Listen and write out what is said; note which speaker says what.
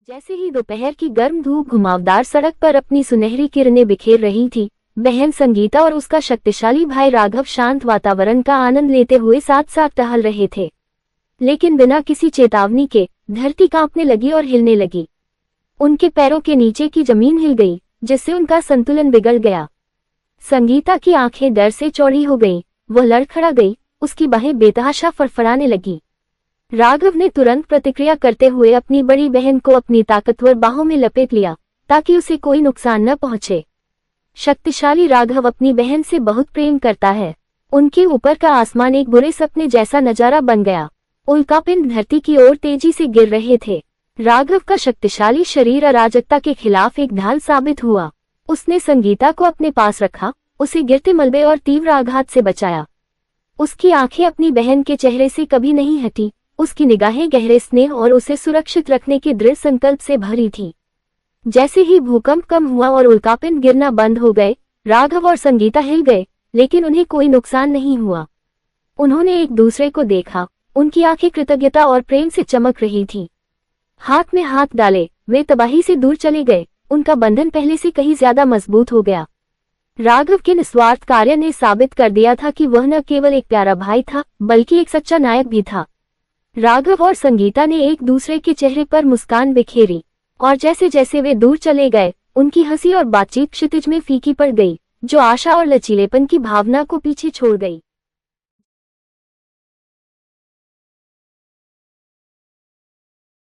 Speaker 1: जैसे ही दोपहर की गर्म धूप घुमावदार सड़क पर अपनी सुनहरी किरणें बिखेर रही थी, बहन संगीता और उसका शक्तिशाली भाई राघव शांत वातावरण का आनंद लेते हुए साथ साथ टहल रहे थे। लेकिन बिना किसी चेतावनी के धरती कांपने लगी और हिलने लगी। उनके पैरों के नीचे की जमीन हिल गई, जिससे उनका संतुलन बिगड़ गया। संगीता की आंखें डर से चौड़ी हो गईं, वह लड़खड़ा गई, उसकी बाहें बेतहाशा फड़फड़ाने लगी। राघव ने तुरंत प्रतिक्रिया करते हुए अपनी बड़ी बहन को अपनी ताकतवर बाहों में लपेट लिया, ताकि उसे कोई नुकसान न पहुंचे। शक्तिशाली राघव अपनी बहन से बहुत प्रेम करता है। उनके ऊपर का आसमान एक बुरे सपने जैसा नजारा बन गया। उल्कापिंड धरती की ओर तेजी से गिर रहे थे। राघव का शक्तिशाली शरीर अराजकता के खिलाफ एक ढाल साबित हुआ। उसने संगीता को अपने पास रखा, उसे गिरते मलबे और तीव्र आघात से बचाया। उसकी आंखें अपनी बहन के चेहरे से कभी नहीं हटी, उसकी निगाहें गहरे स्नेह और उसे सुरक्षित रखने के दृढ़ संकल्प से भरी थी। जैसे ही भूकंप कम हुआ और उल्कापिंड गिरना बंद हो गए, राघव और संगीता हिल गए, लेकिन उन्हें कोई नुकसान नहीं हुआ। उन्होंने एक दूसरे को देखा, उनकी आंखें कृतज्ञता और प्रेम से चमक रही थीं। हाथ में हाथ डाले वे तबाही से दूर चले गए, उनका बंधन पहले से कहीं ज्यादा मजबूत हो गया। राघव के निस्वार्थ कार्य ने साबित कर दिया था कि वह न केवल एक प्यारा भाई था, बल्कि एक सच्चा नायक भी था। राघव और संगीता ने एक दूसरे के चेहरे पर मुस्कान बिखेरी, और जैसे जैसे वे दूर चले गए, उनकी हंसी और बातचीत क्षितिज में फीकी पड़ गई, जो आशा और लचीलेपन की भावना को पीछे छोड़ गई।